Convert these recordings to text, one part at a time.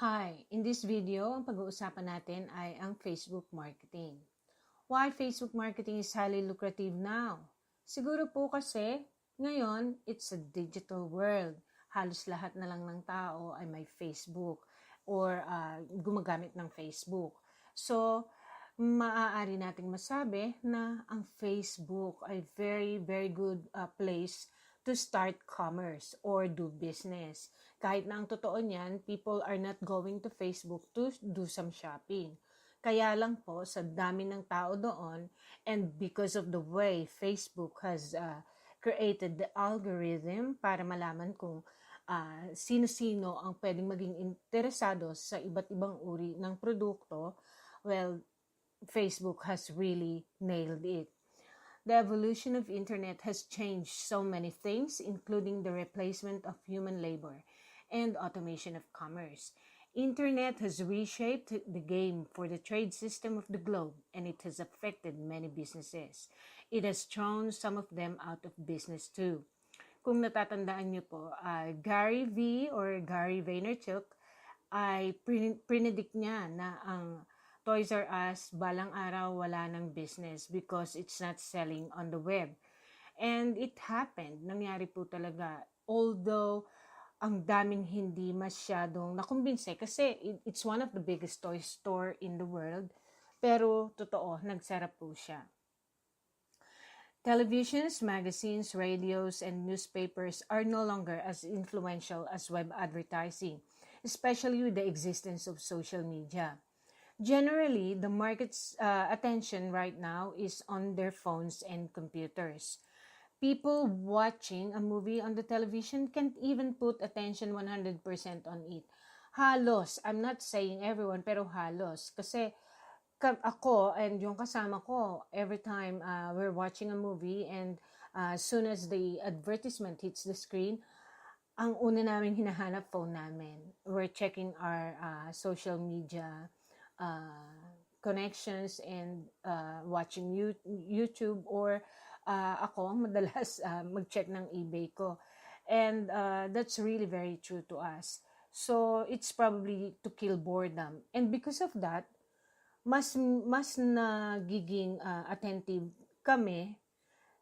Hi! In this video, ang pag-uusapan natin ay ang Facebook marketing. Why Facebook marketing is highly lucrative now? Siguro po kasi, ngayon, it's a digital world. Halos lahat na lang ng tao ay may Facebook or gumagamit ng Facebook. So, maaari nating masabi na ang Facebook ay very, very good place to start commerce or do business. Kahit na ang totoo niyan, people are not going to Facebook to do some shopping. Kaya lang po, sa dami ng tao doon, and because of the way Facebook has created the algorithm para malaman kung sino-sino ang pwedeng maging interesado sa iba't ibang uri ng produkto, well, Facebook has really nailed it. The evolution of internet has changed so many things, including the replacement of human labor and automation of commerce. Internet has reshaped the game for the trade system of the globe, and it has affected many businesses. It has thrown some of them out of business too. Kung natatandaan niyo po, Gary V. or Gary Vaynerchuk ay predict niya na ang Toys R Us balang araw wala ng business because it's not selling on the web. And it happened. Nangyari po talaga. Although, ang daming hindi masyadong nakumbinse kasi it's one of the biggest toy store in the world. Pero, totoo, nagsara po siya. Televisions, magazines, radios, and newspapers are no longer as influential as web advertising, especially with the existence of social media. Generally, the market's attention right now is on their phones and computers. People watching a movie on the television can't even put attention 100% on it. Halos, I'm not saying everyone, pero halos. Kasi ako and yung kasama ko, every time we're watching a movie and as soon as the advertisement hits the screen, ang una namin hinahanap phone namin. We're checking our social media connections and watching YouTube or ako ang madalas mag-check ng eBay ko. And that's really very true to us. So it's probably to kill boredom. And because of that, mas nagiging attentive kami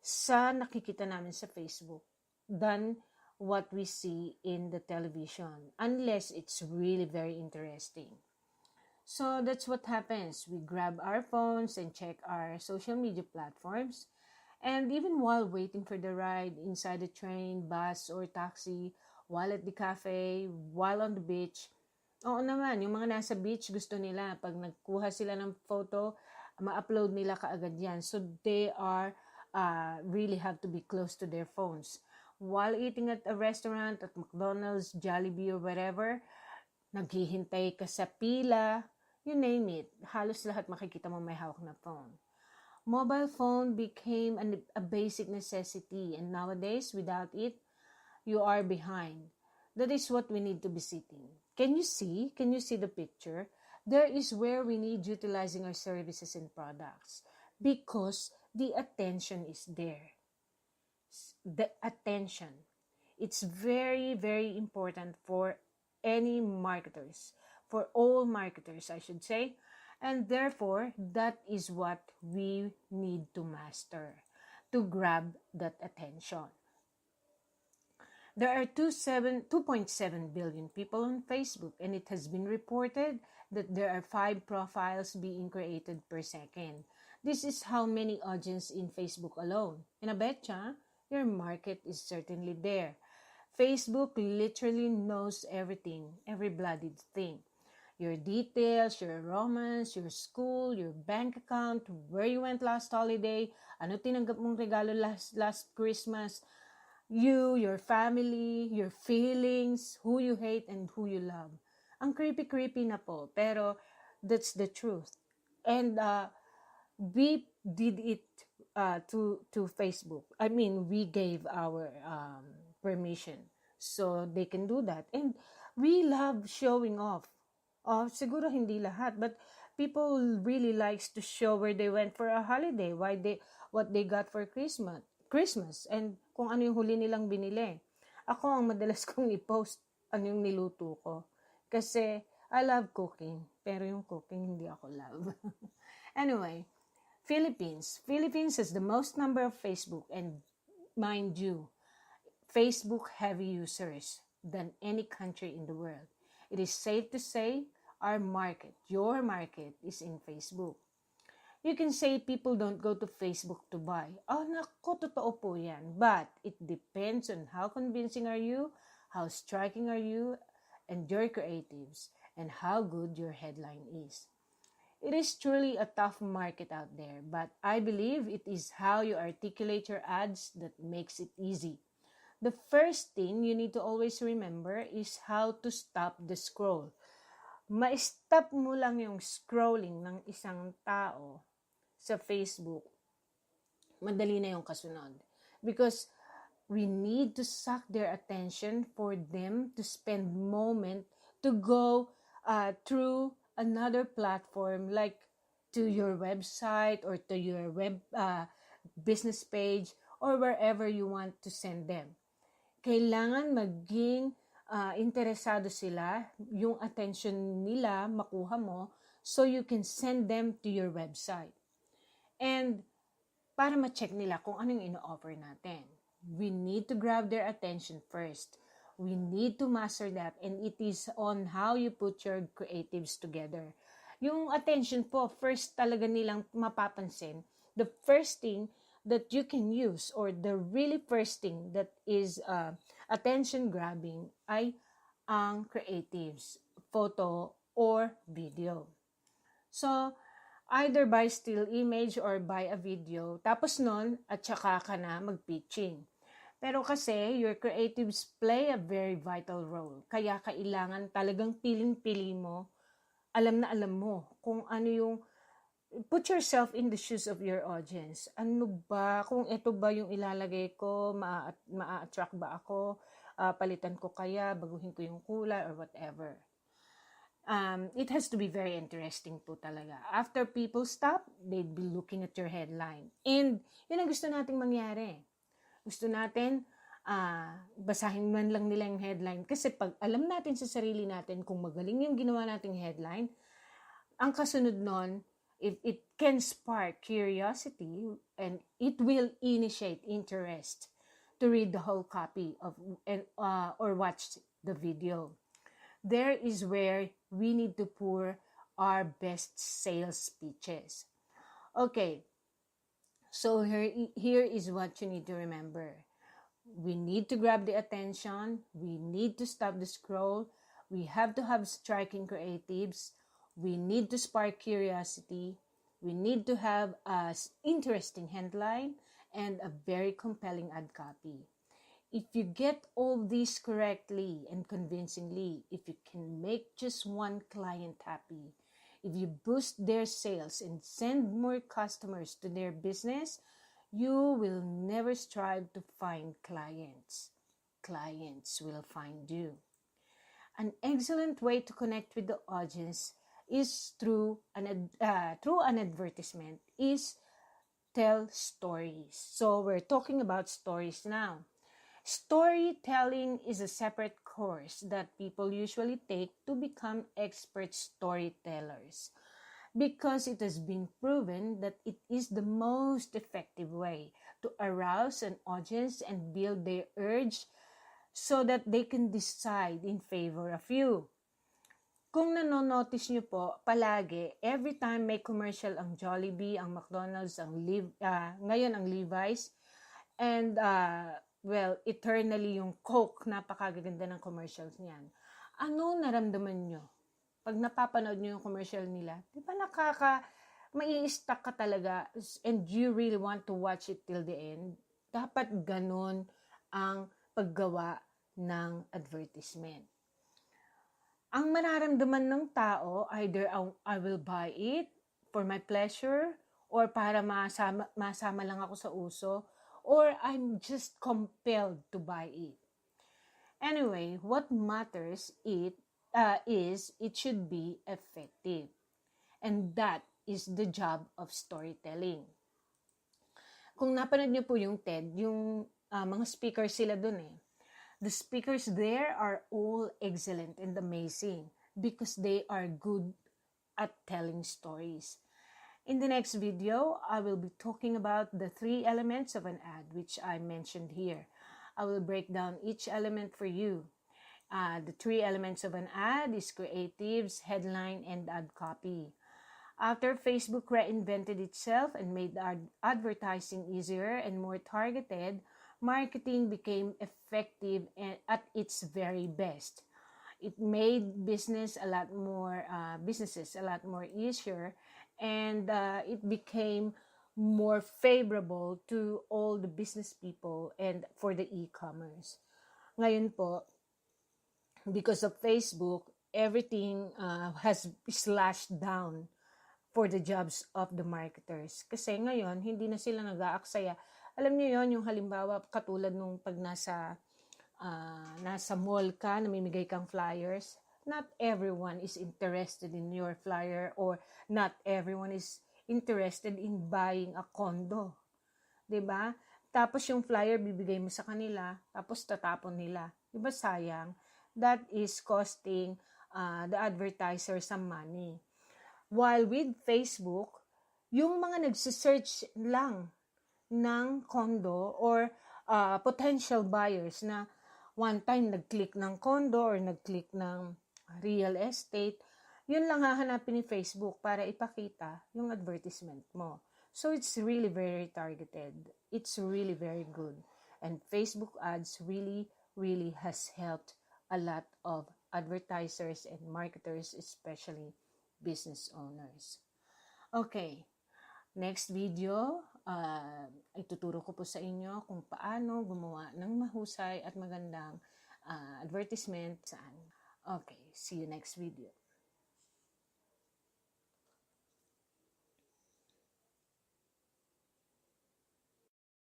sa nakikita namin sa Facebook than what we see in the television, unless it's really very interesting. So that's what happens. We grab our phones and check our social media platforms. And even while waiting for the ride inside the train, bus, or taxi, while at the cafe, while on the beach, oo naman, yung mga nasa beach, gusto nila, pag nagkuha sila ng photo, ma-upload nila kaagad yan. So they are, really have to be close to their phones. While eating at a restaurant, at McDonald's, Jollibee, or wherever, naghihintay ka sa pila, you name it. Halos lahat makikita mo may hawak na phone. Mobile phone became a basic necessity, and nowadays, without it, you are behind. That is what we need to be sitting. Can you see? Can you see the picture? There is where we need utilizing our services and products because the attention is there. The attention. It's very, very important for any marketers, for all marketers, I should say. And therefore, that is what we need to master, to grab that attention. There are 2.7 billion people on Facebook, and it has been reported that there are 5 profiles being created per second. This is how many audience in Facebook alone. And I betcha, your market is certainly there. Facebook literally knows everything, every bloody thing. Your details, your romance, your school, your bank account, where you went last holiday, ano tinanggap mong regalo last Christmas, you, your family, your feelings, who you hate and who you love. Ang creepy na po, pero that's the truth. And we did it to Facebook. I mean, we gave our permission so they can do that. And we love showing off. Siguro hindi lahat, but people really likes to show where they went for a holiday, what they got for Christmas, and kung ano yung huli nilang binili. Ako ang madalas kong i-post ano yung niluto ko. Kasi I love cooking, pero yung cooking hindi ako love. Anyway, Philippines has the most number of Facebook, and mind you, Facebook heavy users than any country in the world. It is safe to say your market is in Facebook. You can say people don't go to Facebook to buy. Oh, naku, totoo po yan. But it depends on how convincing are you, how striking are you, and your creatives, and how good your headline is. It is truly a tough market out there, but I believe it is how you articulate your ads that makes it easy. The first thing you need to always remember is how to stop the scroll. Ma-stop mo lang yung scrolling ng isang tao sa Facebook, madali na yung kasunod. Because we need to suck their attention for them to spend moment to go through another platform like to your website or to your web business page or wherever you want to send them. Kailangan maging interesado sila, yung attention nila makuha mo so you can send them to your website. And para ma-check nila kung ano yung ino-offer natin. We need to grab their attention first. We need to master that, and it is on how you put your creatives together. Yung attention po, first talaga nilang mapapansin. The first thing that you can use, or the really first thing that is attention grabbing ay ang creatives, photo or video. So, either by still image or by a video. Tapos nun, at saka ka na mag-pitching. Pero kasi, your creatives play a very vital role. Kaya kailangan talagang piling-pili mo, alam na alam mo kung ano yung, put yourself in the shoes of your audience. Ano ba, kung ito ba yung ilalagay ko, ma-attract ba ako, palitan ko kaya, baguhin ko yung kulay or whatever. It has to be very interesting po talaga. After people stop, they'd be looking at your headline. And yun ang gusto nating mangyari. Gusto natin, basahin man lang nila yung headline. Kasi pag alam natin sa sarili natin kung magaling yung ginawa nating headline, ang kasunod nun, it can spark curiosity and it will initiate interest to read the whole copy of or watch the video. There is where we need to pour our best sales pitches. Okay, so here is what you need to remember. We need to grab the attention. We need to stop the scroll. We have to have striking creatives. We need to spark curiosity. We need to have an interesting headline and a very compelling ad copy. If you get all these correctly and convincingly, if you can make just one client happy, if you boost their sales and send more customers to their business, you will never strive to find clients. Clients will find you. An excellent way to connect with the audience is through an advertisement is tell stories. So we're talking about stories now. Storytelling is a separate course that people usually take to become expert storytellers because it has been proven that it is the most effective way to arouse an audience and build their urge so that they can decide in favor of you. Kung nanonotice nyo po, palagi, every time may commercial ang Jollibee, ang McDonald's, ngayon ang Levi's, and eternally yung Coke, napakaganda ng commercials niyan. Ano naramdaman nyo? Pag napapanood nyo yung commercial nila, di ba mai-stuck ka talaga and you really want to watch it till the end? Dapat ganun ang paggawa ng advertisement. Ang mararamdaman ng tao, either I will buy it for my pleasure or para masama lang ako sa uso, or I'm just compelled to buy it. Anyway, what matters is it should be effective. And that is the job of storytelling. Kung napanood niyo po yung TED, yung mga speakers sila dun eh. The speakers there are all excellent and amazing. because they are good at telling stories. In the next video, I will be talking about the 3 elements of an ad, which I mentioned here. I will break down each element for you. The 3 elements of an ad is creatives, headline, and ad copy. After Facebook reinvented itself and made advertising easier and more targeted, marketing became effective and at its very best. It made businesses a lot more easier, and it became more favorable to all the business people and for the e-commerce. Ngayon po, because of Facebook, everything has slashed down for the jobs of the marketers. Kasi ngayon, hindi na sila nag-aaksaya. Alam niyo yon, yung halimbawa, katulad nung pag nasa mall ka, namimigay kang flyers, not everyone is interested in your flyer, or not everyone is interested in buying a condo. 'Di ba? Tapos yung flyer bibigay mo sa kanila, tapos tatapon nila. 'Di ba sayang? That is costing the advertiser some money. While with Facebook, yung mga nagsisearch lang ng condo or potential buyers na one time nag-click ng condo or nag-click ng real estate, yun lang hahanapin ni Facebook para ipakita yung advertisement mo. So it's really very targeted. It's really very good. And Facebook ads really, really has helped a lot of advertisers and marketers, especially business owners. Okay, next video, ituturo ko po sa inyo kung paano gumawa ng mahusay at magandang advertisement saan. Okay, see you next video.